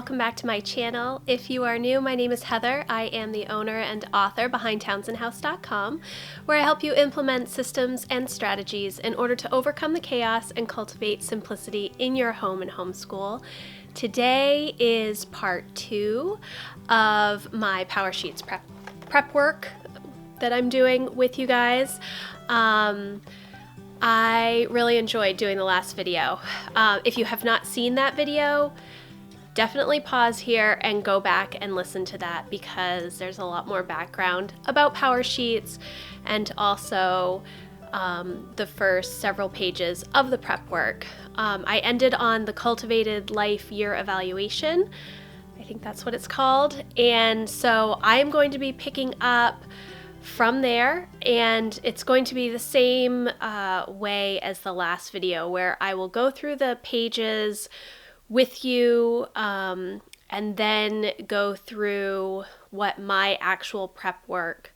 welcome back to my channel. If you are new, my name is Heather. I am the owner and author behind townsendhouse.com, where I help you implement systems and strategies in order to overcome the chaos and cultivate simplicity in your home and homeschool. Today is part 2 of my PowerSheets prep work that I'm doing with you guys. I really enjoyed doing the last video. If you have not seen that video, definitely pause here and go back and listen to that, because there's a lot more background about PowerSheets and also the first several pages of the prep work. I ended on the Cultivated Year evaluation. I think that's what it's called. And so I'm going to be picking up from there, and it's going to be the same way as the last video, where I will go through the pages with you and then go through what my actual prep work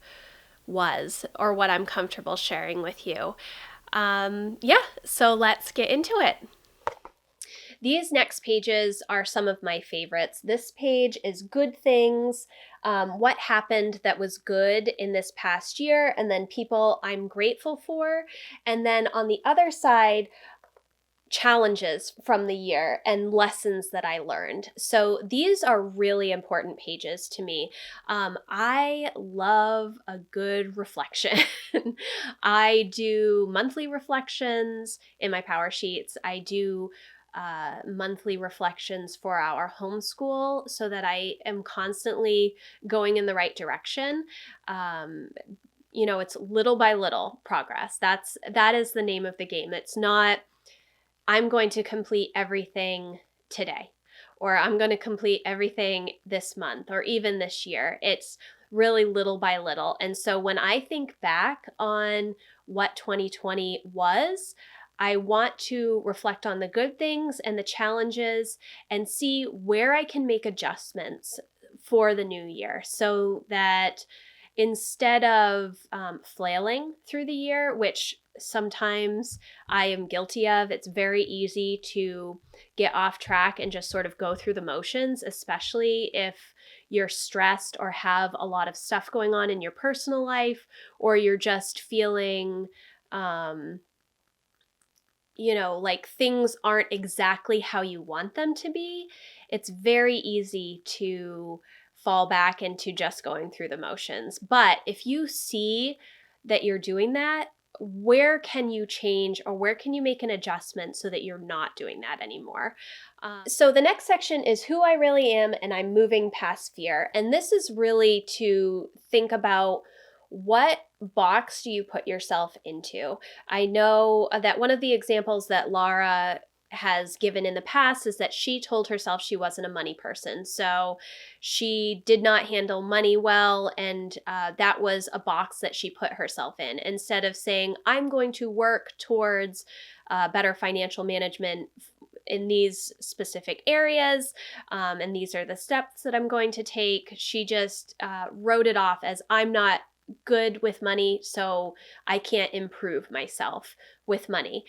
was, or what I'm comfortable sharing with you. So let's get into it. These next pages are some of my favorites. This page is good things, what happened that was good in this past year, and then people I'm grateful for. And then on the other side, challenges from the year and lessons that I learned. So these are really important pages to me. I love a good reflection. I do monthly reflections in my PowerSheets. I do monthly reflections for our homeschool so that I am constantly going in the right direction. It's little by little progress. That is the name of the game. It's not, I'm going to complete everything today, or I'm going to complete everything this month, or even this year. It's really little by little. And so when I think back on what 2020 was, I want to reflect on the good things and the challenges and see where I can make adjustments for the new year, so that instead of flailing through the year, which sometimes I am guilty of, it's very easy to get off track and just sort of go through the motions, especially if you're stressed or have a lot of stuff going on in your personal life, or you're just feeling like things aren't exactly how you want them to be. It's very easy to fall back into just going through the motions. But if you see that you're doing that, where can you change, or where can you make an adjustment so that you're not doing that anymore? So the next section is who I really am, and I'm moving past fear. And this is really to think about, what box do you put yourself into? I know that one of the examples that Laura has given in the past is that she told herself she wasn't a money person. So she did not handle money well, and that was a box that she put herself in. Instead of saying, I'm going to work towards better financial management in these specific areas, and these are the steps that I'm going to take, she just wrote it off as, I'm not good with money, so I can't improve myself with money.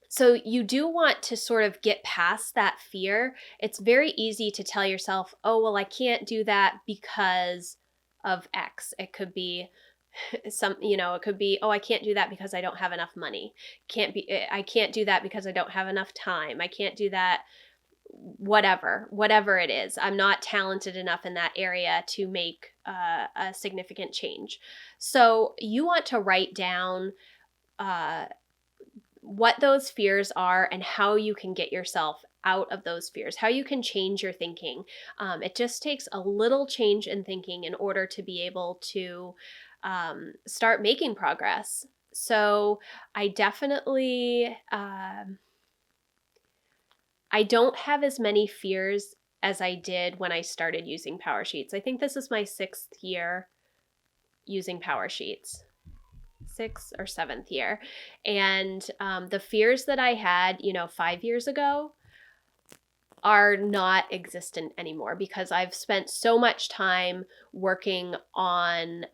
So you do want to sort of get past that fear. It's very easy to tell yourself, oh, well, I can't do that because of X. It could be it could be, oh, I can't do that because I don't have enough money. I can't do that because I don't have enough time. I can't do that, whatever it is. I'm not talented enough in that area to make a significant change. So you want to write down what those fears are and how you can get yourself out of those fears, how you can change your thinking. It just takes a little change in thinking in order to be able to start making progress. So I definitely, I don't have as many fears as I did when I started using PowerSheets. I think this is my 6th year using PowerSheets. 6th or 7th year. And the fears that I had, 5 years ago are not existent anymore, because I've spent so much time working on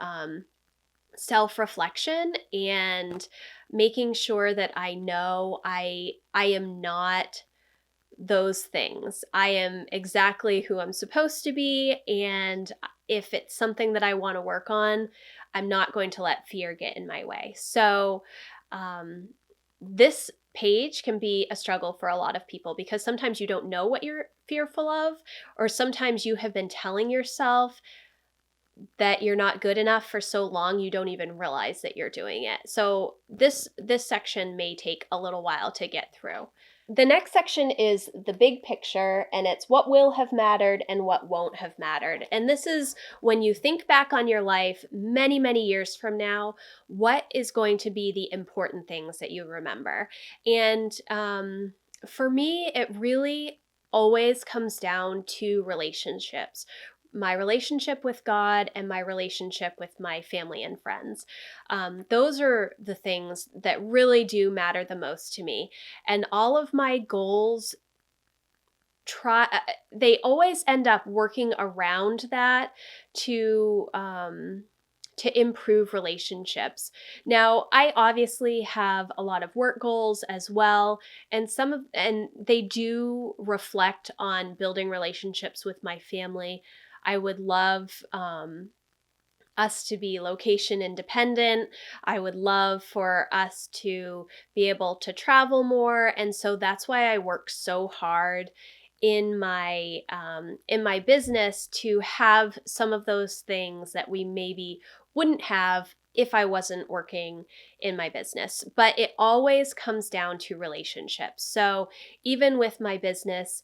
self-reflection and making sure that I know I am not those things. I am exactly who I'm supposed to be, and if it's something that I want to work on, I'm not going to let fear get in my way. So, this page can be a struggle for a lot of people because sometimes you don't know what you're fearful of, or sometimes you have been telling yourself that you're not good enough for so long you don't even realize that you're doing it. So this section may take a little while to get through. The next section is the big picture, and it's what will have mattered and what won't have mattered. And this is when you think back on your life many, many years from now, what is going to be the important things that you remember? And for me, it really always comes down to relationships. My relationship with God and my relationship with my family and friends. Those are the things that really do matter the most to me. And all of my goals they always end up working around that to improve relationships. Now, I obviously have a lot of work goals as well, and they do reflect on building relationships with my family. I would love us to be location independent. I would love for us to be able to travel more. And so that's why I work so hard in my business to have some of those things that we maybe wouldn't have if I wasn't working in my business. But it always comes down to relationships. So even with my business,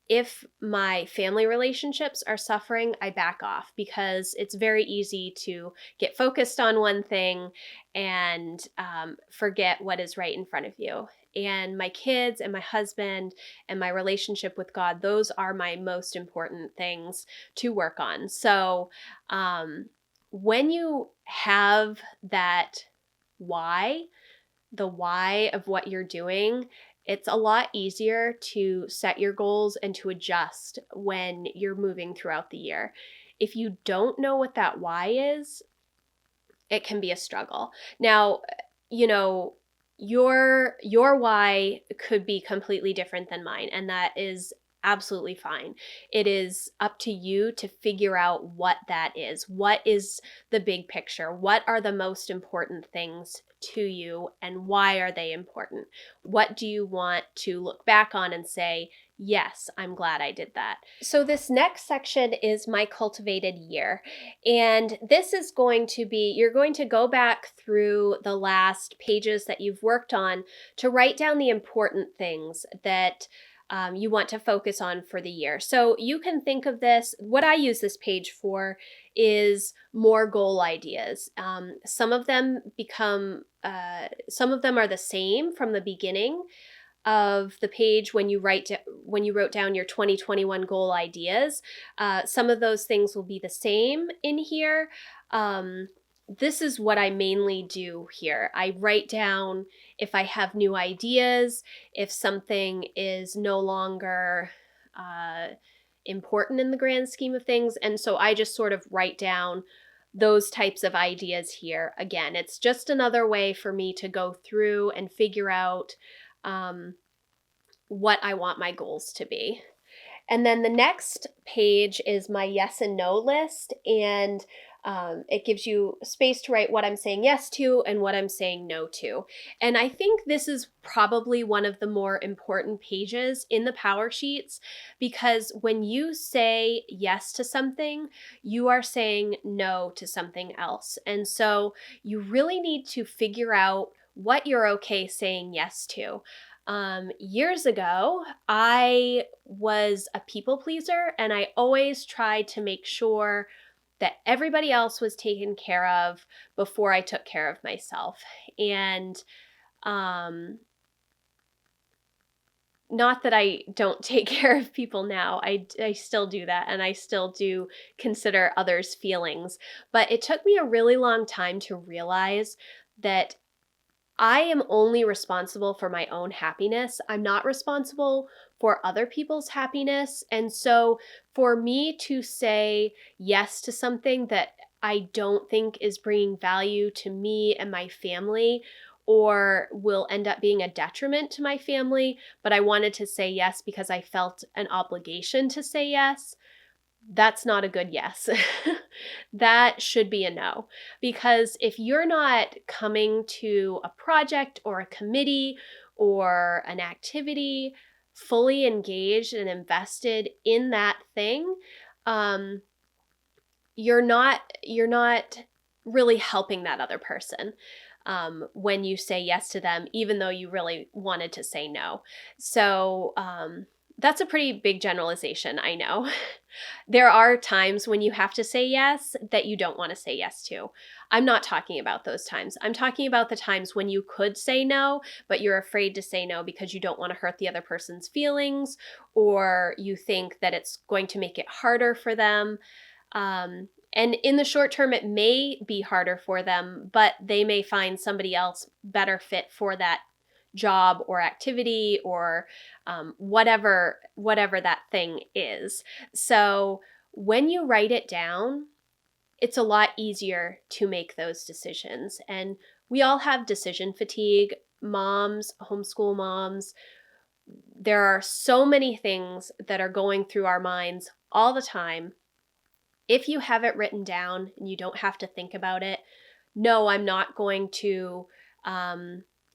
if my family relationships are suffering, I back off because it's very easy to get focused on one thing and forget what is right in front of you. And my kids and my husband and my relationship with God, those are my most important things to work on. So when you have that why, the why of what you're doing, it's a lot easier to set your goals and to adjust when you're moving throughout the year. If you don't know what that why is, it can be a struggle. Now, your why could be completely different than mine, and that is absolutely fine. It is up to you to figure out what that is. What is the big picture? What are the most important things to you, and why are they important? What do you want to look back on and say, yes, I'm glad I did that? So this next section is my cultivated year. And this is going to be, you're going to go back through the last pages that you've worked on to write down the important things that you want to focus on for the year. So you can think of this, what I use this page for is more goal ideas. Some of them are the same from the beginning of the page when you wrote down your 2021 goal ideas. Some of those things will be the same in here. This is what I mainly do here. I write down if I have new ideas, if something is no longer important in the grand scheme of things. And so I just sort of write down those types of ideas here. Again, it's just another way for me to go through and figure out what I want my goals to be. And then the next page is my yes and no list, and it gives you space to write what I'm saying yes to and what I'm saying no to. And I think this is probably one of the more important pages in the PowerSheets, because when you say yes to something, you are saying no to something else. And so you really need to figure out what you're okay saying yes to. Years ago, I was a people pleaser, and I always tried to make sure that everybody else was taken care of before I took care of myself. And not that I don't take care of people now. I still do that, and I still do consider others' feelings. But it took me a really long time to realize that I am only responsible for my own happiness. I'm not responsible for other people's happiness. And so for me to say yes to something that I don't think is bringing value to me and my family, or will end up being a detriment to my family, but I wanted to say yes because I felt an obligation to say yes, that's not a good yes. That should be a no. Because if you're not coming to a project or a committee or an activity fully engaged and invested in that thing, you're not really helping that other person when you say yes to them, even though you really wanted to say no. So that's a pretty big generalization, I know. There are times when you have to say yes that you don't want to say yes to. I'm not talking about those times. I'm talking about the times when you could say no, but you're afraid to say no because you don't want to hurt the other person's feelings, or you think that it's going to make it harder for them. And in the short term, it may be harder for them, but they may find somebody else better fit for that job or activity or whatever that thing is. So when you write it down, it's a lot easier to make those decisions. And we all have decision fatigue. Moms, homeschool moms, there are so many things that are going through our minds all the time. If you have it written down and you don't have to think about it, no, I'm not going to.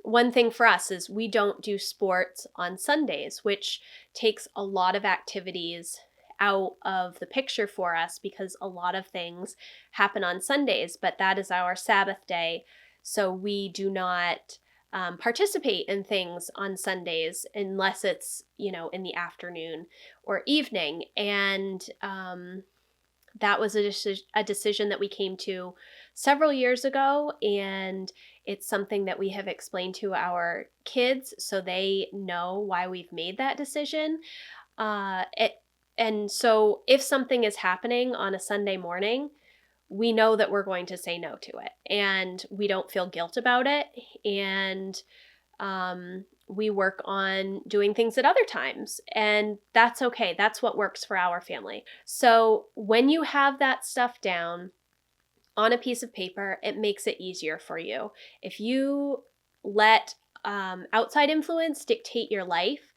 One thing for us is we don't do sports on Sundays, which takes a lot of activities out of the picture for us because a lot of things happen on Sundays, but that is our Sabbath day. So we do not participate in things on Sundays unless it's, in the afternoon or evening. And that was a decision that we came to several years ago, and it's something that we have explained to our kids so they know why we've made that decision. And so if something is happening on a Sunday morning, we know that we're going to say no to it, and we don't feel guilt about it. And we work on doing things at other times, and that's okay. That's what works for our family. So when you have that stuff down on a piece of paper, it makes it easier for you. If you let outside influence dictate your life,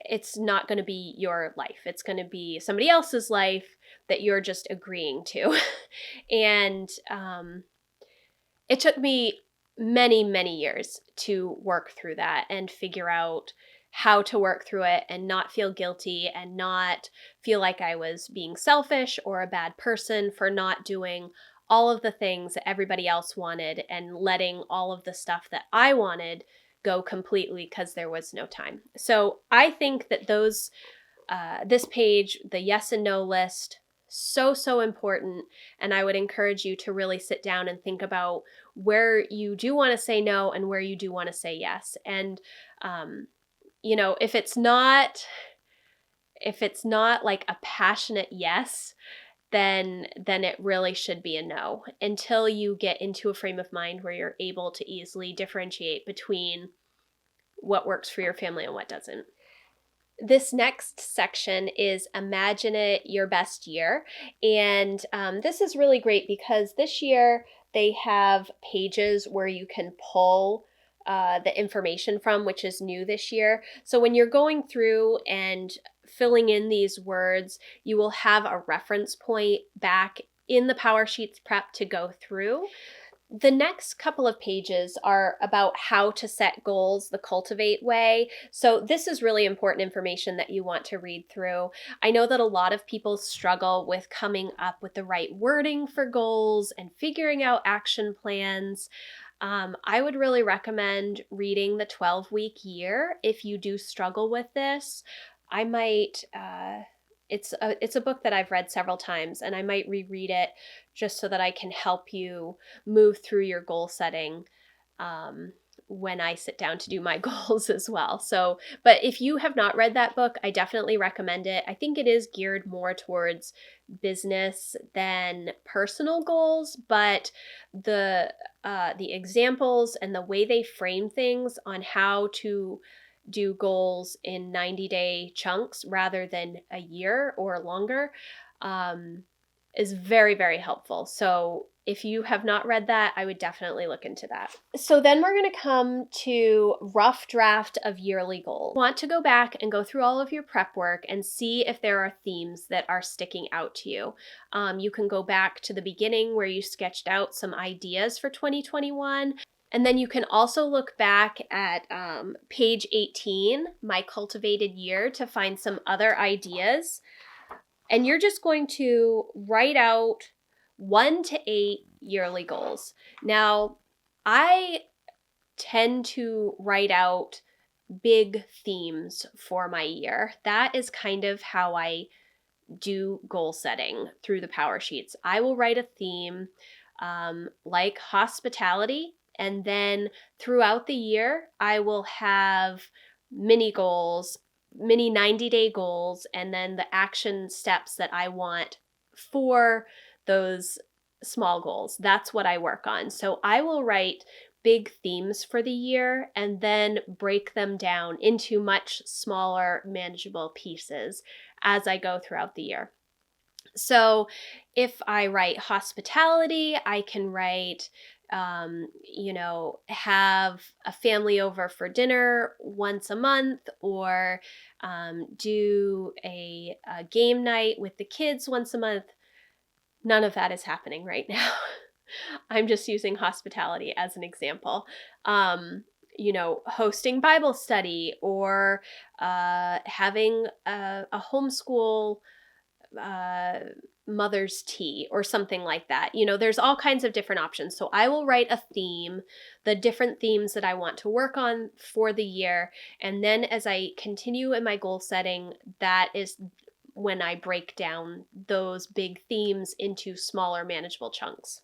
it's not going to be your life. It's going to be somebody else's life that you're just agreeing to. And it took me many, many years to work through that and figure out how to work through it and not feel guilty and not feel like I was being selfish or a bad person for not doing all of the things that everybody else wanted and letting all of the stuff that I wanted go completely because there was no time. So I think that this page, the yes and no list, so important. And I would encourage you to really sit down and think about where you do want to say no and where you do want to say yes. And, if it's not like a passionate yes, then it really should be a no until you get into a frame of mind where you're able to easily differentiate between what works for your family and what doesn't. This next section is Imagine It Your Best Year. And this is really great because this year they have pages where you can pull the information from, which is new this year. So when you're going through and filling in these words, you will have a reference point back in the PowerSheets Prep to go through. The next couple of pages are about how to set goals the Cultivate way. So this is really important information that you want to read through. I know that a lot of people struggle with coming up with the right wording for goals and figuring out action plans. I would really recommend reading the 12-week year if you do struggle with this. I might... It's a book that I've read several times, and I might reread it just so that I can help you move through your goal setting when I sit down to do my goals as well. So, but if you have not read that book, I definitely recommend it. I think it is geared more towards business than personal goals, but the examples and the way they frame things on how to do goals in 90-day chunks rather than a year or longer is very, very helpful. So If you have not read that, I would definitely look into that. So then we're going to come to rough draft of yearly goals. You want to go back and go through all of your prep work and see if there are themes that are sticking out to you. You can go back to the beginning where you sketched out some ideas for 2021. And then you can also look back at page 18, My Cultivated Year, to find some other ideas. And you're just going to write out 1 to 8 yearly goals. Now, I tend to write out big themes for my year. That is kind of how I do goal setting through the PowerSheets. I will write a theme like hospitality, and then throughout the year, I will have mini goals, mini 90-day goals, and then the action steps that I want for those small goals. That's what I work on. So I will write big themes for the year and then break them down into much smaller, manageable pieces as I go throughout the year. So if I write hospitality, I can write, have a family over for dinner once a month, or do a game night with the kids once a month. None of that is happening right now. I'm just using hospitality as an example. Hosting Bible study, or having a homeschool mother's tea or something like that. There's all kinds of different options. So I will write a theme, the different themes that I want to work on for the year. And then as I continue in my goal setting, that is when I break down those big themes into smaller, manageable chunks.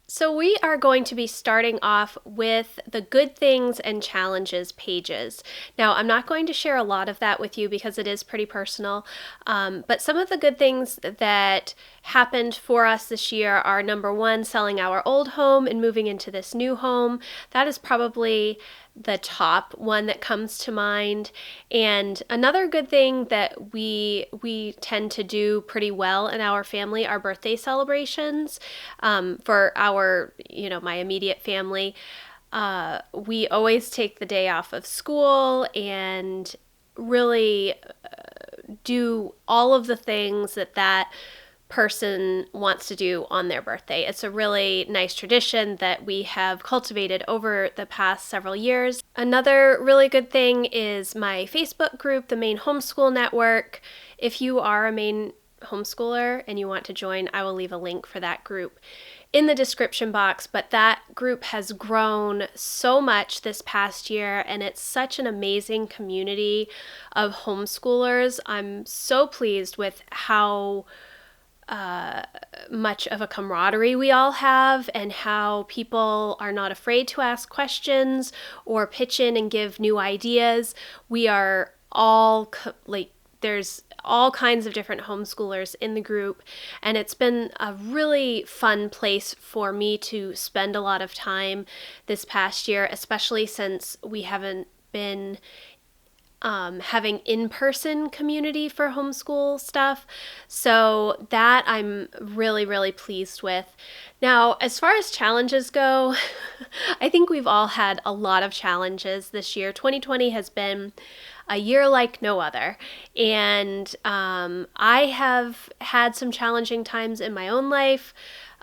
So we are going to be starting off with the good things and challenges pages. Now, I'm not going to share a lot of that with you because it is pretty personal, but some of the good things that happened for us this year are, number one, selling our old home and moving into this new home. That is probably the top one that comes to mind. And another good thing that we tend to do pretty well in our family are birthday celebrations. For our, my immediate family, we always take the day off of school and really do all of the things that person wants to do on their birthday. It's a really nice tradition that we have cultivated over the past several years. Another really good thing is my Facebook group, the Maine Homeschool Network. If you are a Maine homeschooler and you want to join, I will leave a link for that group in the description box, but that group has grown so much this past year, and it's such an amazing community of homeschoolers. I'm so pleased with how much of a camaraderie we all have, and how people are not afraid to ask questions or pitch in and give new ideas. We are all there's all kinds of different homeschoolers in the group, and it's been a really fun place for me to spend a lot of time this past year, especially since we haven't been having in-person community for homeschool stuff. So that I'm really, really pleased with. Now, as far as challenges go, I think we've all had a lot of challenges this year. 2020 has been a year like no other. And I have had some challenging times in my own life.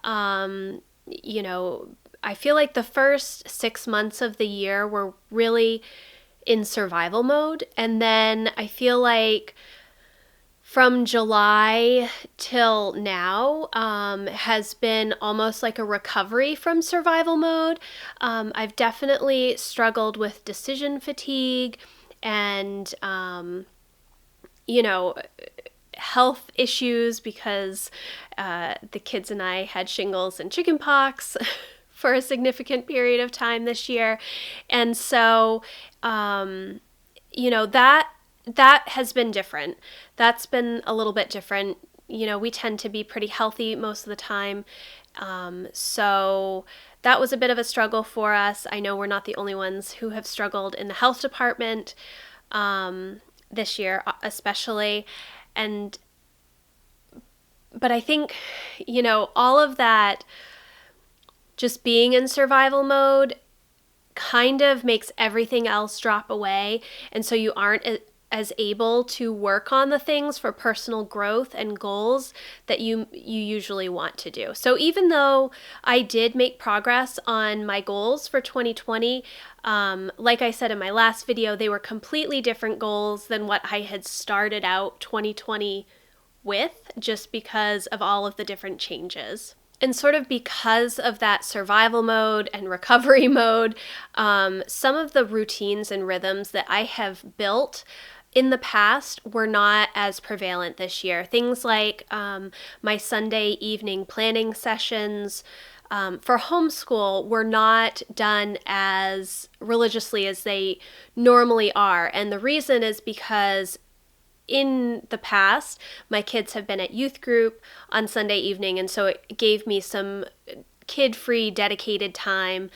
I feel like the first 6 months of the year were really in survival mode. And then I feel like from July till now has been almost like a recovery from survival mode. I've definitely struggled with decision fatigue and, health issues because the kids and I had shingles and chickenpox for a significant period of time this year. And so, that has been different. That's been a little bit different. We tend to be pretty healthy most of the time. So that was a bit of a struggle for us. I know we're not the only ones who have struggled in the health department this year, especially. But I think, all of that just being in survival mode kind of makes everything else drop away, and so you aren't as able to work on the things for personal growth and goals that you usually want to do. So even though I did make progress on my goals for 2020, like I said in my last video, they were completely different goals than what I had started out 2020 with, just because of all of the different changes. And sort of because of that survival mode and recovery mode, some of the routines and rhythms that I have built in the past were not as prevalent this year. Things like my Sunday evening planning sessions for homeschool were not done as religiously as they normally are. And the reason is because in the past, my kids have been at youth group on Sunday evening, and so it gave me some kid-free, dedicated time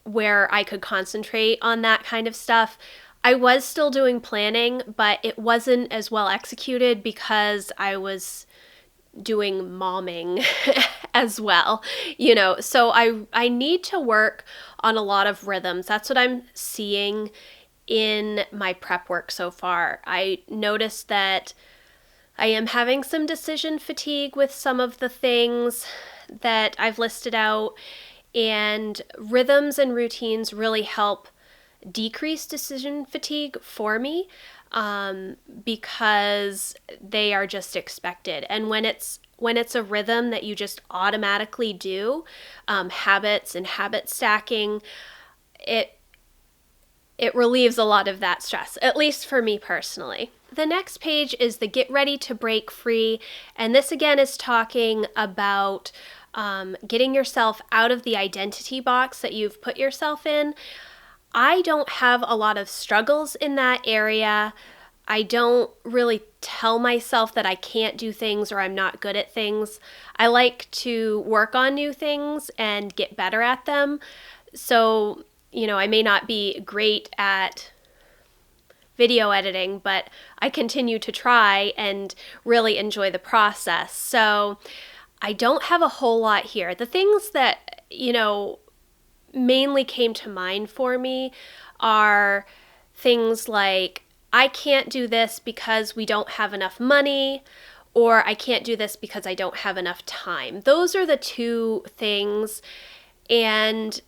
where I could concentrate on that kind of stuff. I was still doing planning, but it wasn't as well executed because I was doing momming as well, so I need to work on a lot of rhythms. That's what I'm seeing in my prep work so far. I noticed that I am having some decision fatigue with some of the things that I've listed out, and rhythms and routines really help decrease decision fatigue for me because they are just expected. And when it's a rhythm that you just automatically do, habits and habit stacking, it relieves a lot of that stress, at least for me personally. The next page is the Get Ready to Break Free, and this again is talking about getting yourself out of the identity box that you've put yourself in. I don't have a lot of struggles in that area. I don't really tell myself that I can't do things or I'm not good at things. I like to work on new things and get better at them. So I may not be great at video editing, but I continue to try and really enjoy the process. So I don't have a whole lot here. The things that, mainly came to mind for me are things like, I can't do this because we don't have enough money, or I can't do this because I don't have enough time. Those are the two things. And,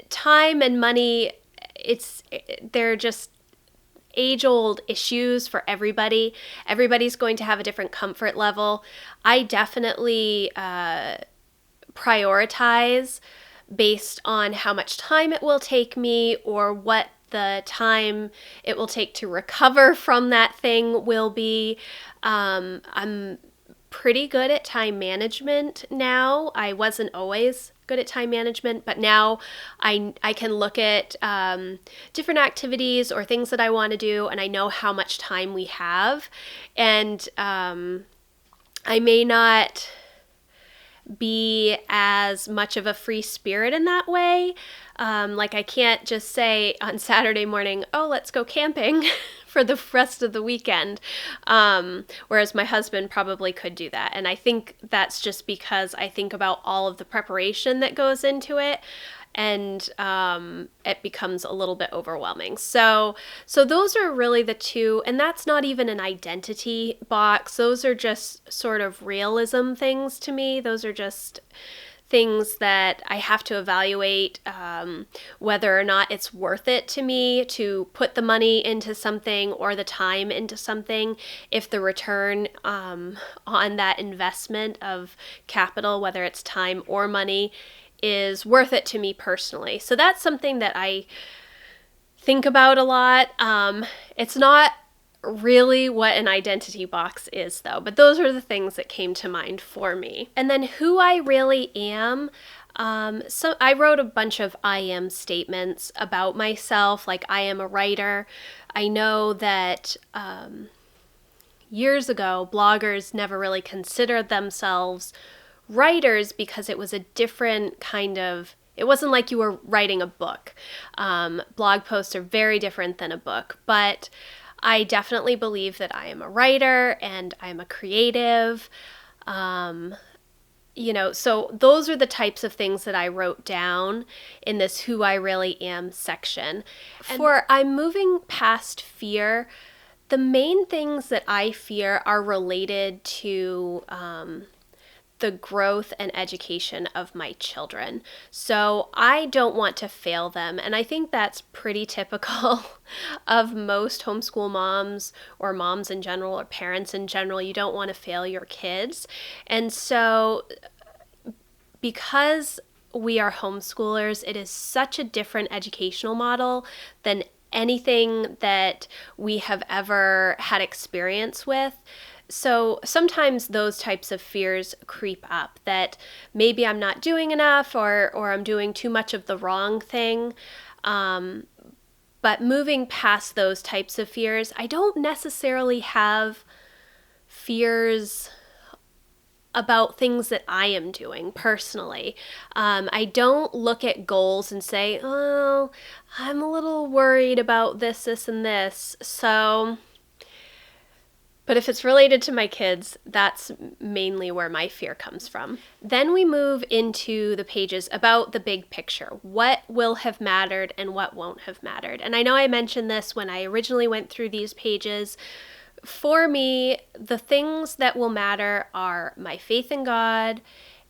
time and money, they're just age-old issues for everybody. Everybody's going to have a different comfort level. I definitely prioritize based on how much time it will take me or what the time it will take to recover from that thing will be. I'm pretty good at time management now. I wasn't always good at time management, but now I can look at different activities or things that I want to do, and I know how much time we have. And I may not be as much of a free spirit in that way. Like I can't just say on Saturday morning, oh, let's go camping for the rest of the weekend. Whereas my husband probably could do that. And I think that's just because I think about all of the preparation that goes into it. And it becomes a little bit overwhelming. So those are really the two, and that's not even an identity box. Those are just sort of realism things to me. Those are just things that I have to evaluate whether or not it's worth it to me to put the money into something or the time into something, if the return on that investment of capital, whether it's time or money, is worth it to me personally. So that's something that I think about a lot. It's not really what an identity box is though, but those are the things that came to mind for me. And then who I really am. So I wrote a bunch of I am statements about myself, like I am a writer. I know that years ago, bloggers never really considered themselves writers because it was a different kind of, it wasn't like you were writing a book. Blog posts are very different than a book, but I definitely believe that I am a writer and I'm a creative. So those are the types of things that I wrote down in this Who I Really Am section. For I'm moving past fear, the main things that I fear are related to the growth and education of my children. So I don't want to fail them. And I think that's pretty typical of most homeschool moms or moms in general or parents in general. You don't want to fail your kids. And so because we are homeschoolers, it is such a different educational model than anything that we have ever had experience with. So sometimes those types of fears creep up, that maybe I'm not doing enough or I'm doing too much of the wrong thing. But moving past those types of fears, I don't necessarily have fears about things that I am doing personally. I don't look at goals and say, oh, I'm a little worried about this, and this. But if it's related to my kids, that's mainly where my fear comes from. Then we move into the pages about the big picture. What will have mattered and what won't have mattered. And I know I mentioned this when I originally went through these pages. For me, the things that will matter are my faith in God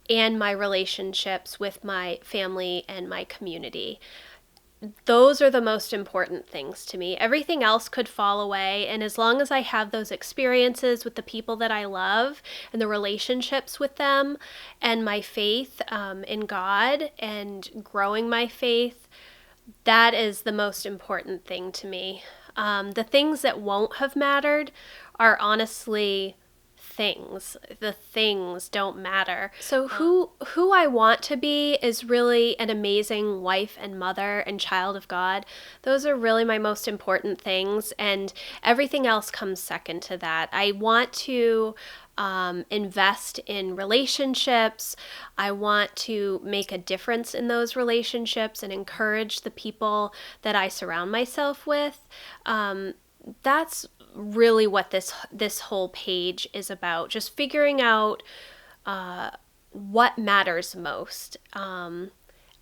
and my relationships with my family and my community. Those are the most important things to me. Everything else could fall away. And as long as I have those experiences with the people that I love and the relationships with them and my faith in God and growing my faith, that is the most important thing to me. The things that won't have mattered are honestly things. The things don't matter. So who I want to be is really an amazing wife and mother and child of God. Those are really my most important things, and everything else comes second to that. I want to invest in relationships. I want to make a difference in those relationships and encourage the people that I surround myself with. That's really what this whole page is about. Just figuring out what matters most.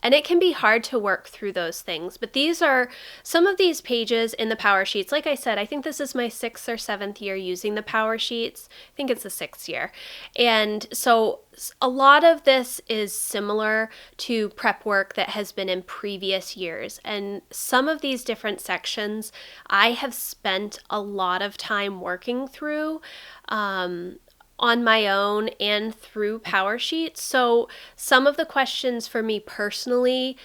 And it can be hard to work through those things. But these are some of these pages in the PowerSheets. Like I said, I think this is my 6th or 7th year using the PowerSheets. I think it's the 6th year. And so a lot of this is similar to prep work that has been in previous years. And some of these different sections I have spent a lot of time working through on my own and through PowerSheets. So some of the questions for me personally,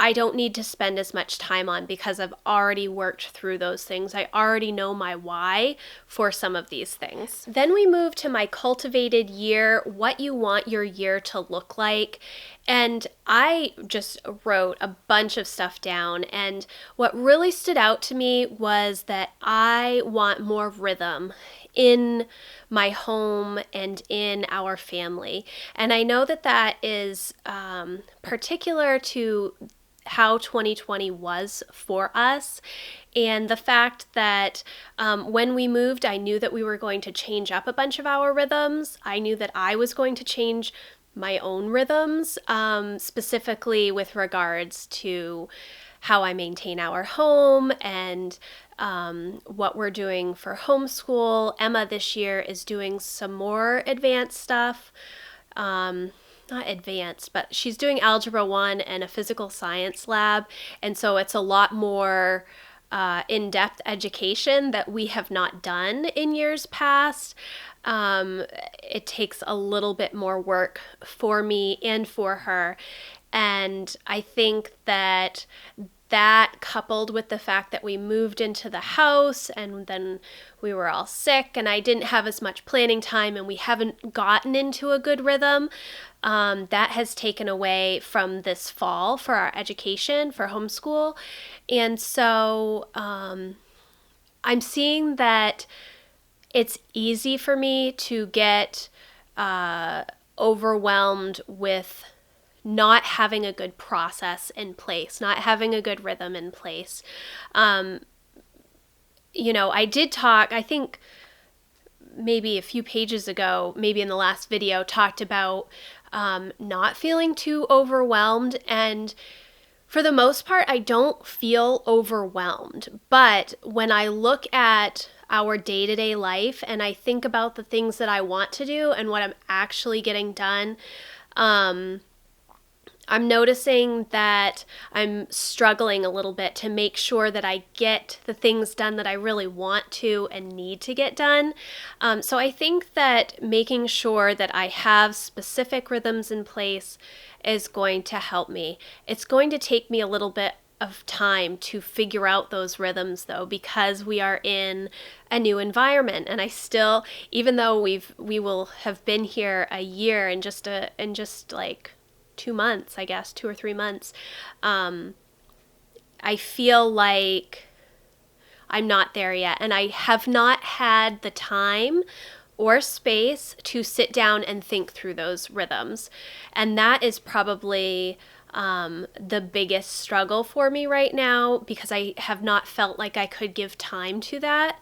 I don't need to spend as much time on because I've already worked through those things. I already know my why for some of these things. Then we move to my cultivated year, what you want your year to look like. And I just wrote a bunch of stuff down. And what really stood out to me was that I want more rhythm in my home and in our family. And I know that that is particular to how 2020 was for us, and the fact that when we moved, I knew that we were going to change up a bunch of our rhythms. I knew that I was going to change my own rhythms, specifically with regards to how I maintain our home and what we're doing for homeschool. Emma this year is doing some more advanced stuff. Not advanced, but she's doing Algebra 1 and a physical science lab. And so it's a lot more in-depth education that we have not done in years past. It takes a little bit more work for me and for her. And I think that coupled with the fact that we moved into the house and then we were all sick and I didn't have as much planning time and we haven't gotten into a good rhythm, that has taken away from this fall for our education, for homeschool. And so I'm seeing that it's easy for me to get overwhelmed with not having a good process in place, not having a good rhythm in place. I did talk, I think maybe a few pages ago, maybe in the last video, talked about not feeling too overwhelmed. And for the most part, I don't feel overwhelmed. But when I look at our day-to-day life and I think about the things that I want to do and what I'm actually getting done, I'm noticing that I'm struggling a little bit to make sure that I get the things done that I really want to and need to get done. So I think that making sure that I have specific rhythms in place is going to help me. It's going to take me a little bit of time to figure out those rhythms, though, because we are in a new environment. And I still, even though we will have been here a year and just like 2 months, I guess, 2 or 3 months, I feel like I'm not there yet. And I have not had the time or space to sit down and think through those rhythms. And that is probably the biggest struggle for me right now, because I have not felt like I could give time to that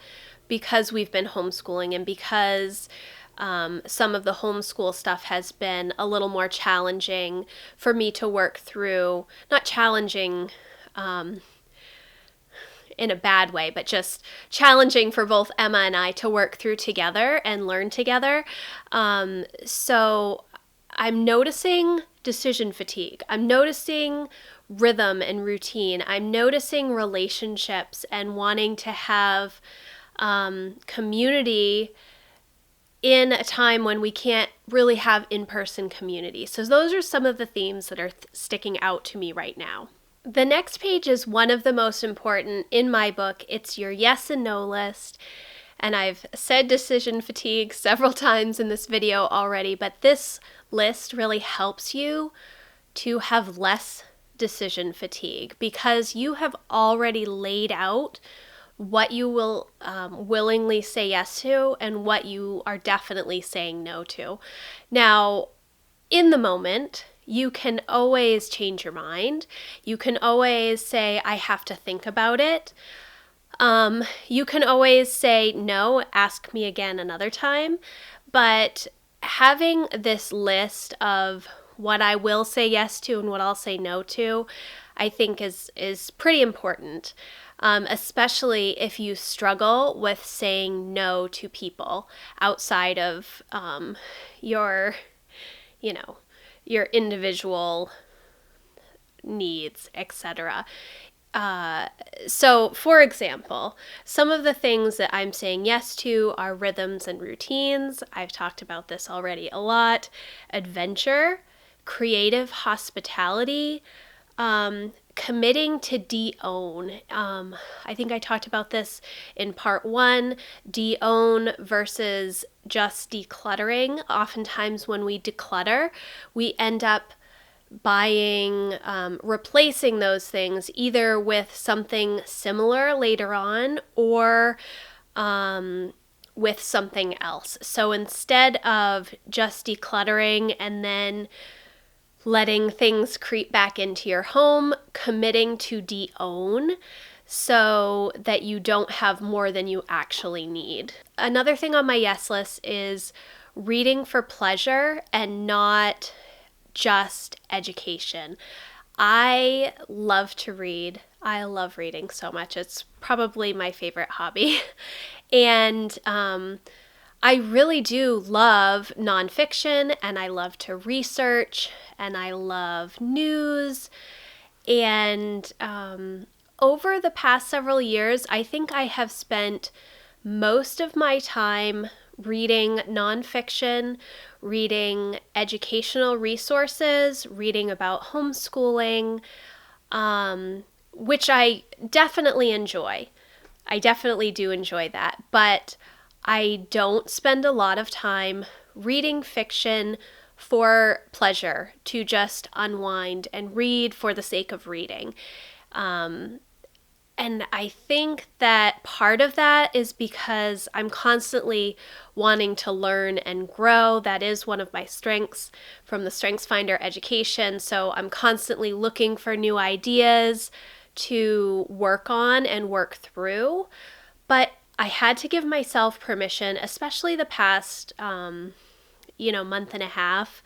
because we've been homeschooling and because some of the homeschool stuff has been a little more challenging for me to work through. Not challenging in a bad way, but just challenging for both Emma and I to work through together and learn together. So I'm noticing decision fatigue. I'm noticing rhythm and routine. I'm noticing relationships and wanting to have community in a time when we can't really have in-person community. So those are some of the themes that are sticking out to me right now. The next page is one of the most important in my book. It's your yes and no list. And I've said decision fatigue several times in this video already, but this list really helps you to have less decision fatigue because you have already laid out what you will willingly say yes to and what you are definitely saying no to. Now, in the moment, you can always change your mind. You can always say, I have to think about it. You can always say, no, ask me again another time. But having this list of what I will say yes to and what I'll say no to, I think is pretty important. Especially if you struggle with saying no to people outside of your individual needs, etc. So, for example, some of the things that I'm saying yes to are rhythms and routines. I've talked about this already a lot. Adventure, creative hospitality, committing to de-own. I think I talked about this in part 1, de-own versus just decluttering. Oftentimes when we declutter, we end up buying, replacing those things either with something similar later on or with something else. So instead of just decluttering and then letting things creep back into your home, committing to de-own so that you don't have more than you actually need. Another thing on my yes list is reading for pleasure and not just education. I love to read. I love reading so much. It's probably my favorite hobby. And I really do love nonfiction, and I love to research, and I love news. And over the past several years, I think I have spent most of my time reading nonfiction, reading educational resources, reading about homeschooling, which I definitely enjoy. I definitely do enjoy that, but I don't spend a lot of time reading fiction for pleasure, to just unwind and read for the sake of reading. And I think that part of that is because I'm constantly wanting to learn and grow. That is one of my strengths from the Strengths Finder education. So I'm constantly looking for new ideas to work on and work through. But I had to give myself permission, especially the past, month and a half,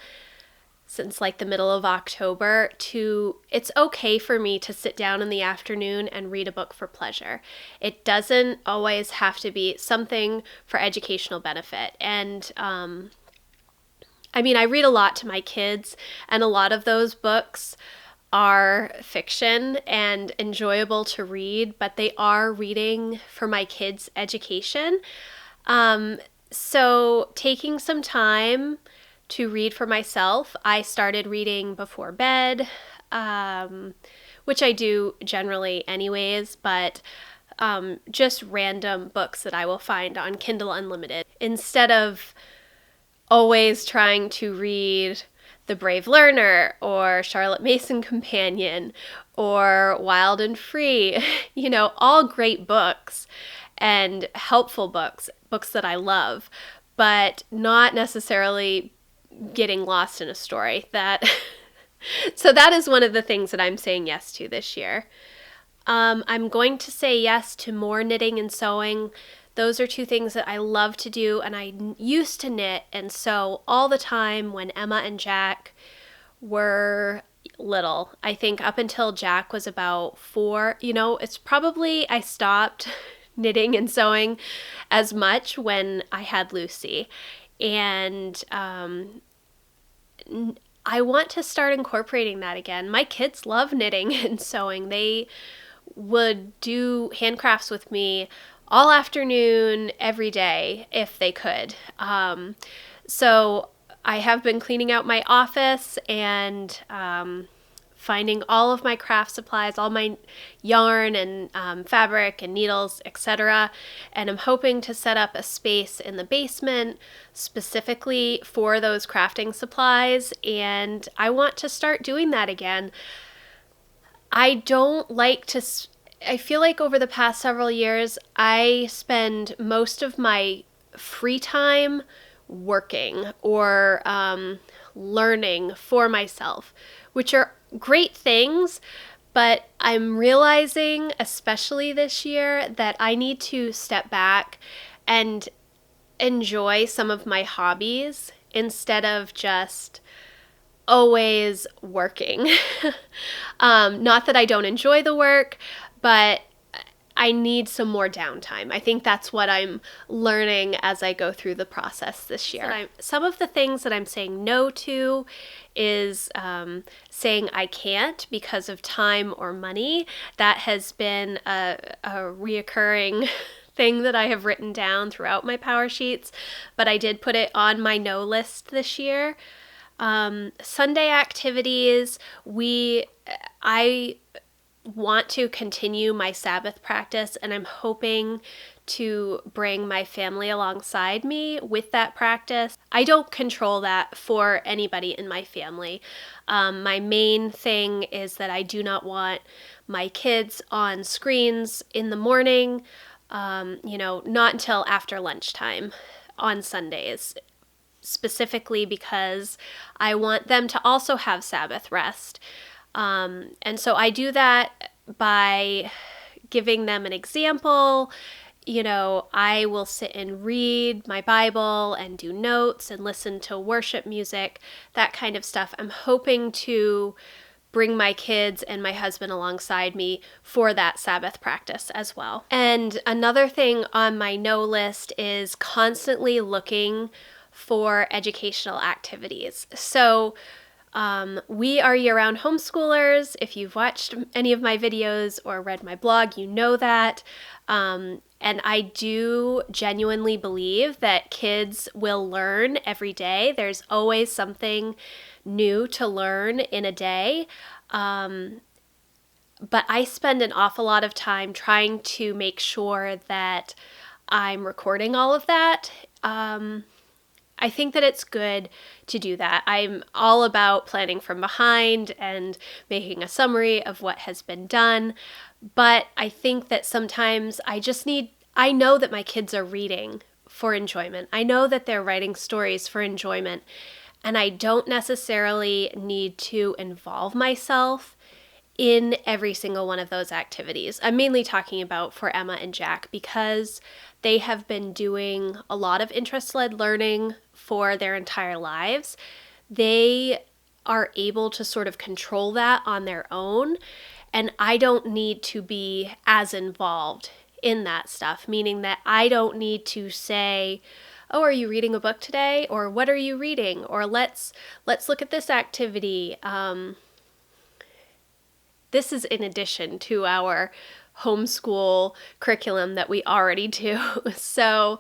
since like the middle of October, it's okay for me to sit down in the afternoon and read a book for pleasure. It doesn't always have to be something for educational benefit. And I read a lot to my kids, and a lot of those books are fiction and enjoyable to read, but they are reading for my kids' education. So taking some time to read for myself, I started reading before bed, which I do generally anyways, but just random books that I will find on Kindle Unlimited, instead of always trying to read The Brave Learner or Charlotte Mason Companion or Wild and Free, all great books and helpful books that I love, but not necessarily getting lost in a story. So that is one of the things that I'm saying yes to this year. I'm going to say yes to more knitting and sewing. Those are two things that I love to do, and I used to knit and sew all the time when Emma and Jack were little. I think up until Jack was about 4, it's probably I stopped knitting and sewing as much when I had Lucy. And I want to start incorporating that again. My kids love knitting and sewing. They would do handcrafts with me all afternoon, every day, if they could. So I have been cleaning out my office and finding all of my craft supplies, all my yarn and fabric and needles, etc. And I'm hoping to set up a space in the basement specifically for those crafting supplies. And I want to start doing that again. I feel like over the past several years, I spend most of my free time working or learning for myself, which are great things, but I'm realizing, especially this year, that I need to step back and enjoy some of my hobbies instead of just always working. Not that I don't enjoy the work, but I need some more downtime. I think that's what I'm learning as I go through the process this year. Some of the things that I'm saying no to is saying I can't because of time or money. That has been a reoccurring thing that I have written down throughout my PowerSheets, but I did put it on my no list this year. Sunday activities, I want to continue my Sabbath practice, and I'm hoping to bring my family alongside me with that practice. I don't control that for anybody in my family. My main thing is that I do not want my kids on screens in the morning, not until after lunchtime on Sundays, specifically because I want them to also have Sabbath rest. And so I do that by giving them an example. I will sit and read my Bible and do notes and listen to worship music, that kind of stuff. I'm hoping to bring my kids and my husband alongside me for that Sabbath practice as well. And another thing on my no list is constantly looking for educational activities. So we are year-round homeschoolers. If you've watched any of my videos or read my blog, you know that. And I do genuinely believe that kids will learn every day. There's always something new to learn in a day. But I spend an awful lot of time trying to make sure that I'm recording all of that. I think that it's good to do that. I'm all about planning from behind and making a summary of what has been done. But I think that sometimes I know that my kids are reading for enjoyment. I know that they're writing stories for enjoyment. And I don't necessarily need to involve myself in every single one of those activities. I'm mainly talking about for Emma and Jack because they have been doing a lot of interest-led learning for their entire lives. They are able to sort of control that on their own, and I don't need to be as involved in that stuff, meaning that I don't need to say, oh, are you reading a book today? Or what are you reading? Or let's look at this activity. This is in addition to our homeschool curriculum that we already do. So,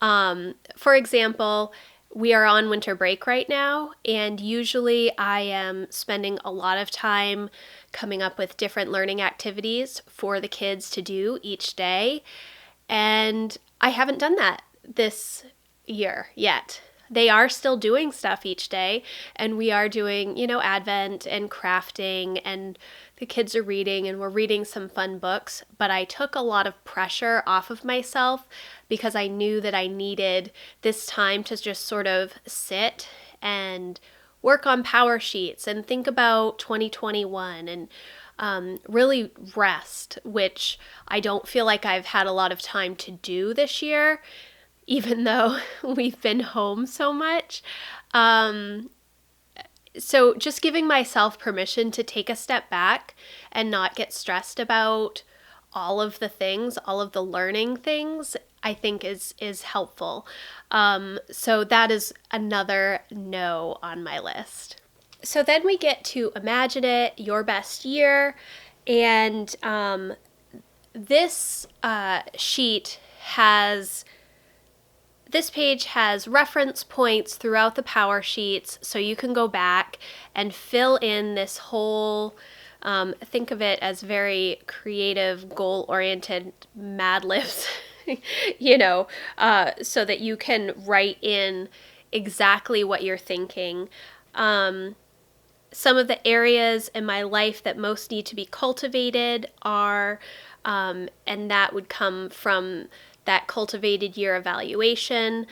for example, we are on winter break right now, and usually I am spending a lot of time coming up with different learning activities for the kids to do each day, and I haven't done that this year yet. They are still doing stuff each day, and we are doing, Advent and crafting, and the kids are reading, and we're reading some fun books, but I took a lot of pressure off of myself because I knew that I needed this time to just sort of sit and work on PowerSheets and think about 2021 and really rest, which I don't feel like I've had a lot of time to do this year, even though we've been home so much. So just giving myself permission to take a step back and not get stressed about all of the things, all of the learning things, I think is helpful. So that is another no on my list. So then we get to Imagine It, Your Best Year, and this page has reference points throughout the PowerSheets, so you can go back and fill in this whole, think of it as very creative, goal-oriented Mad Libs, so that you can write in exactly what you're thinking. Some of the areas in my life that most need to be cultivated are, and that would come from that Cultivated Year evaluation.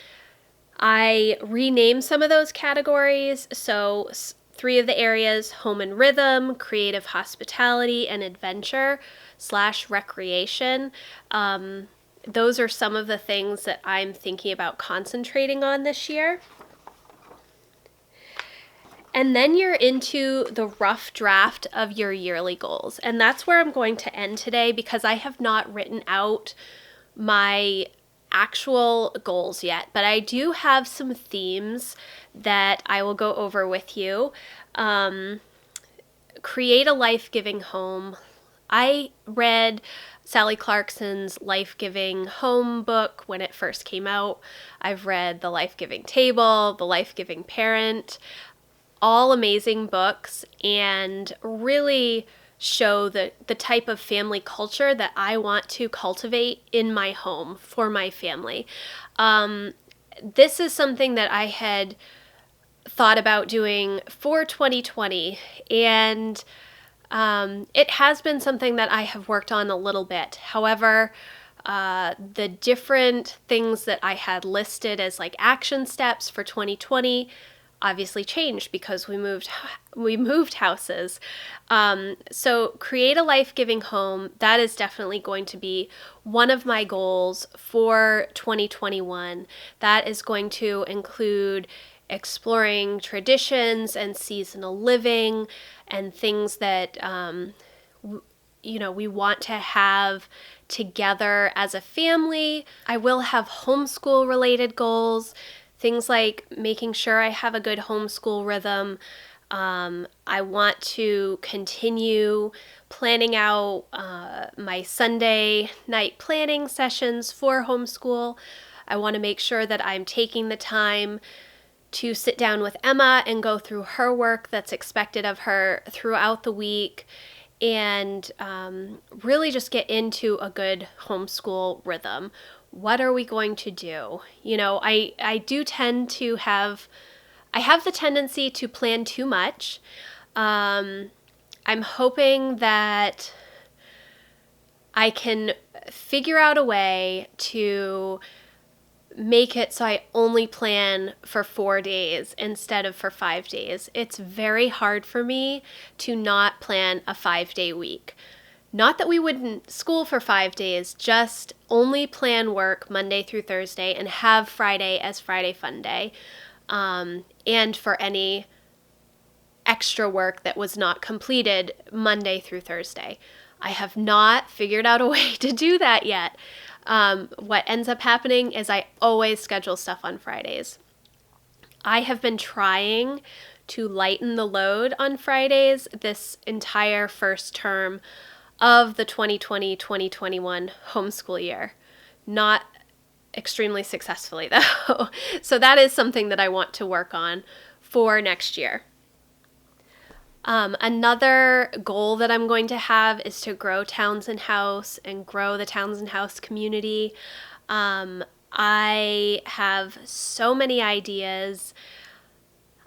I renamed some of those categories. So 3 of the areas: home and rhythm, creative hospitality, and adventure/recreation. Those are some of the things that I'm thinking about concentrating on this year. And then you're into the rough draft of your yearly goals. And that's where I'm going to end today because I have not written out my actual goals yet, but I do have some themes that I will go over with you. Create a life-giving home. I read Sally Clarkson's Life-Giving Home book when it first came out. I've read The Life-Giving Table, The Life-Giving Parent, all amazing books, and really show the type of family culture that I want to cultivate in my home for my family. This is something that I had thought about doing for 2020, and it has been something that I have worked on a little bit. However, the different things that I had listed as like action steps for 2020 obviously changed because we moved houses. So create a life-giving home. That is definitely going to be one of my goals for 2021. That is going to include exploring traditions and seasonal living and things that we want to have together as a family. I will have homeschool related goals. Things like making sure I have a good homeschool rhythm. I want to continue planning out my Sunday night planning sessions for homeschool. I want to make sure that I'm taking the time to sit down with Emma and go through her work that's expected of her throughout the week, and really just get into a good homeschool rhythm. What are we going to do? I do tend to have the tendency to plan too much. I'm hoping that I can figure out a way to make it so I only plan for 4 days instead of for 5 days. It's very hard for me to not plan a 5-day week. Not that we wouldn't school for 5 days, just only plan work Monday through Thursday and have Friday as Friday fun day. And for any extra work that was not completed Monday through Thursday. I have not figured out a way to do that yet. What ends up happening is I always schedule stuff on Fridays. I have been trying to lighten the load on Fridays this entire first term of the 2020-2021 homeschool year. Not extremely successfully though. So that is something that I want to work on for next year. Another goal that I'm going to have is to grow Townsend House and grow the Townsend House community. I have so many ideas.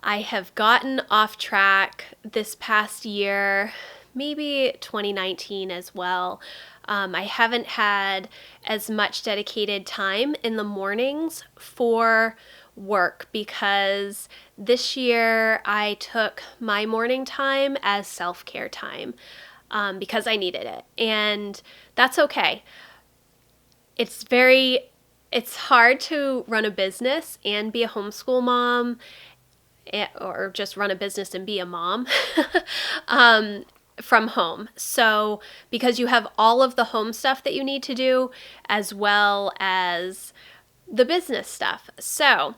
I have gotten off track this past year, maybe 2019 as well. I haven't had as much dedicated time in the mornings for work because this year I took my morning time as self-care time because I needed it, and that's okay. It's hard to run a business and be a homeschool mom, or just run a business and be a mom from home. So because you have all of the home stuff that you need to do as well as the business stuff. So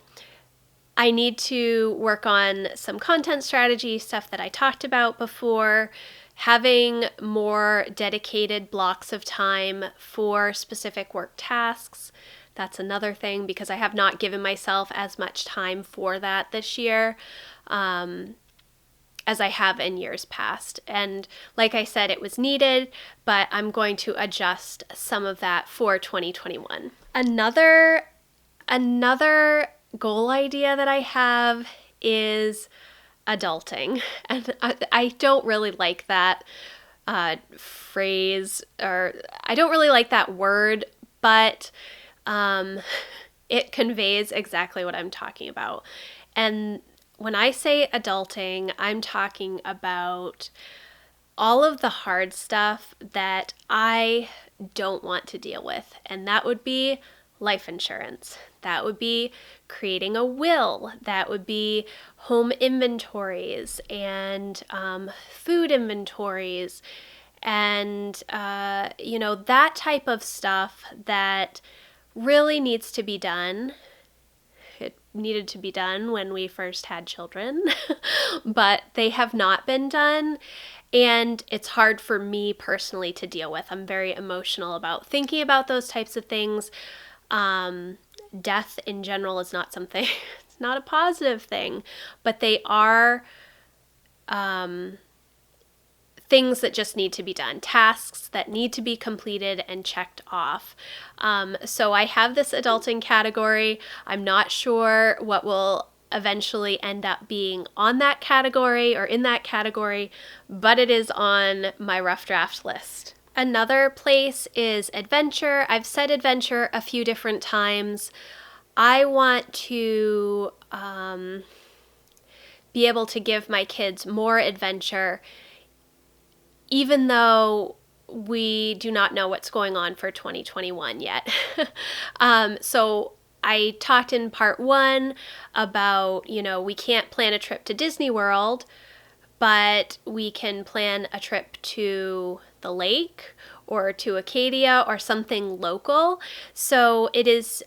I need to work on some content strategy stuff that I talked about before, having more dedicated blocks of time for specific work tasks. That's another thing because I have not given myself as much time for that this year as I have in years past. And like I said, it was needed, but I'm going to adjust some of that for 2021. Another goal idea that I have is adulting. And I don't really like that phrase, or I don't really like that word, but it conveys exactly what I'm talking about. And when I say adulting, I'm talking about all of the hard stuff that I don't want to deal with. And that would be life insurance. That would be creating a will. That would be home inventories and food inventories and, that type of stuff that really needs to be done. It needed to be done when we first had children, but they have not been done. And it's hard for me personally to deal with. I'm very emotional about thinking about those types of things. Death in general is not something, it's not a positive thing, but they are things that just need to be done, tasks that need to be completed and checked off. So I have this adulting category. I'm not sure what will eventually end up being on that category or in that category, but it is on my rough draft list. Another place is adventure. I've said adventure a few different times. I want to be able to give my kids more adventure, even though we do not know what's going on for 2021 yet. So I talked in part 1 about, we can't plan a trip to Disney World, but we can plan a trip to the lake or to Acadia or something local. So it is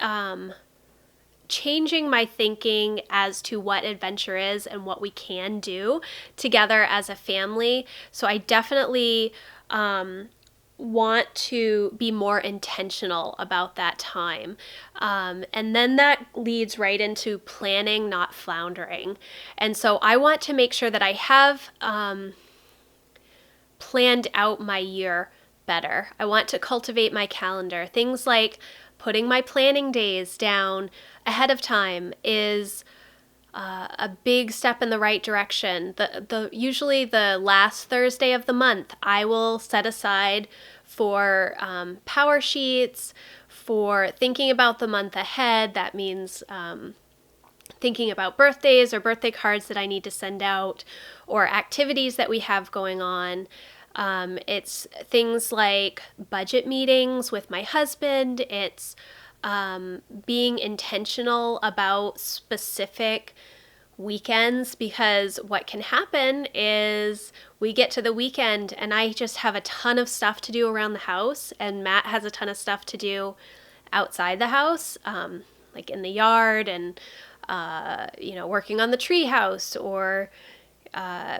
changing my thinking as to what adventure is and what we can do together as a family. So I definitely want to be more intentional about that time. And then that leads right into planning, not floundering. And so I want to make sure that I have planned out my year better. I want to cultivate my calendar. Things like putting my planning days down ahead of time is a big step in the right direction. Usually the last Thursday of the month, I will set aside for PowerSheets, for thinking about the month ahead. That means thinking about birthdays or birthday cards that I need to send out, or activities that we have going on. It's things like budget meetings with my husband. It's being intentional about specific weekends, because what can happen is we get to the weekend and I just have a ton of stuff to do around the house, and Matt has a ton of stuff to do outside the house, like in the yard and working on the tree house, or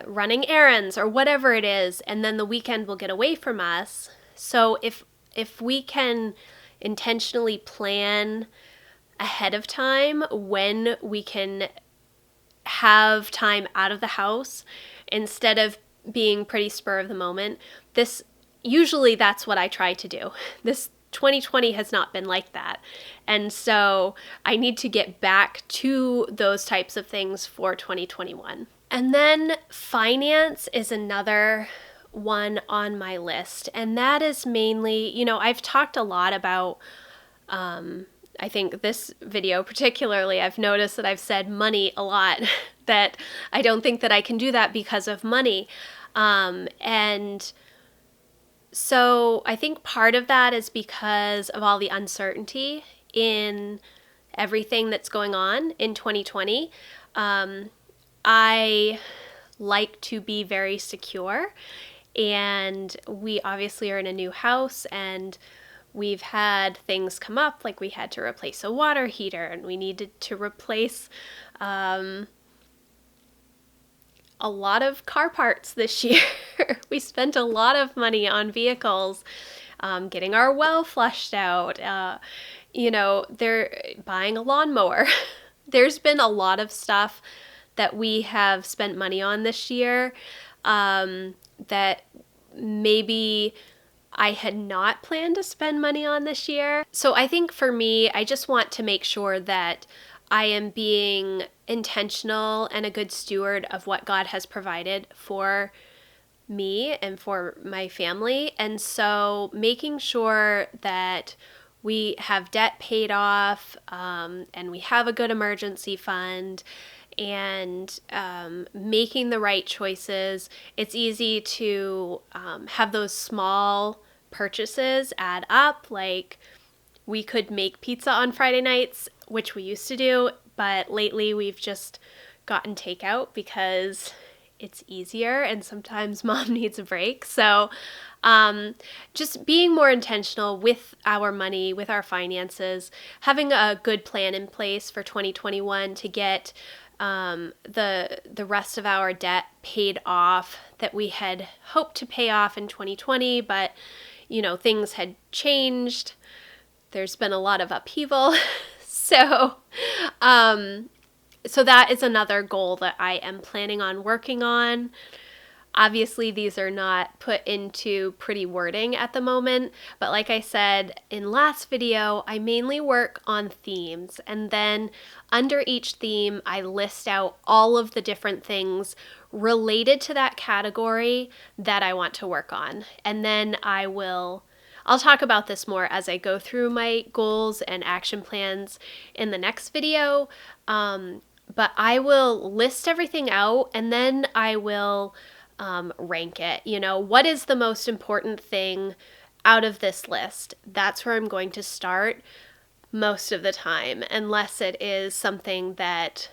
running errands, or whatever it is, and then the weekend will get away from us. So if we can intentionally plan ahead of time when we can have time out of the house, instead of being pretty spur of the moment, usually that's what I try to do. This 2020 has not been like that. And so I need to get back to those types of things for 2021. And then finance is another one on my list. And that is mainly, I've talked a lot about, I think this video particularly, I've noticed that I've said money a lot, that I don't think that I can do that because of money. And so I think part of that is because of all the uncertainty in everything that's going on in 2020. I like to be very secure, and we obviously are in a new house, and we've had things come up, like we had to replace a water heater, and we needed to replace a lot of car parts this year. We spent a lot of money on vehicles, getting our well flushed out, they're buying a lawnmower. There's been a lot of stuff that we have spent money on this year that maybe I had not planned to spend money on this year. So I think for me, I just want to make sure that I am being intentional and a good steward of what God has provided for me and for my family. And so making sure that we have debt paid off, and we have a good emergency fund, and making the right choices. It's easy to have those small purchases add up. Like, we could make pizza on Friday nights, which we used to do, but lately we've just gotten takeout because it's easier, and sometimes mom needs a break. So just being more intentional with our money, with our finances, having a good plan in place for 2021 to get the rest of our debt paid off that we had hoped to pay off in 2020, but things had changed. There's been a lot of upheaval. So that is another goal that I am planning on working on. Obviously, these are not put into pretty wording at the moment, but like I said in last video, I mainly work on themes, and then under each theme, I list out all of the different things related to that category that I want to work on. And then I'll talk about this more as I go through my goals and action plans in the next video, but I will list everything out, and then I will rank it. What is the most important thing out of this list? That's where I'm going to start most of the time, unless it is something that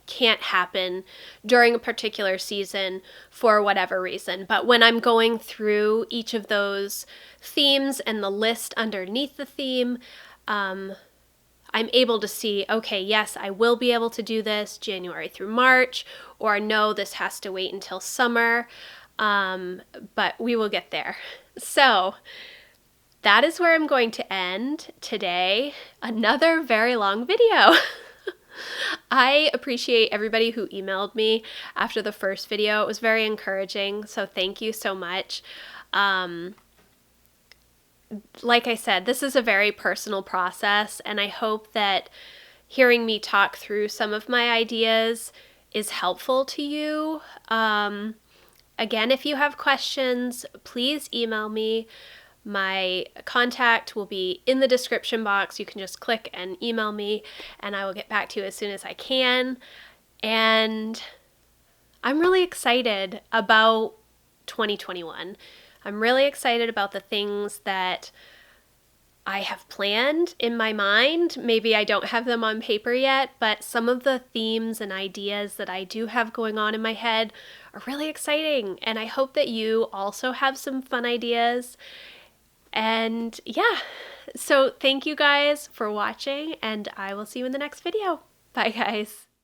can't happen during a particular season for whatever reason. But when I'm going through each of those themes and the list underneath the theme, I'm able to see, okay, yes, I will be able to do this January through March, or no, this has to wait until summer, but we will get there. So that is where I'm going to end today. Another very long video. I appreciate everybody who emailed me after the first video. It was very encouraging, so thank you so much. Like I said, this is a very personal process, and I hope that hearing me talk through some of my ideas is helpful to you. Again, if you have questions, please email me. My contact will be in the description box. You can just click and email me, and I will get back to you as soon as I can. And I'm really excited about 2021. I'm really excited about the things that I have planned in my mind. Maybe I don't have them on paper yet, but some of the themes and ideas that I do have going on in my head are really exciting. And I hope that you also have some fun ideas. And yeah, so thank you guys for watching, and I will see you in the next video. Bye, guys.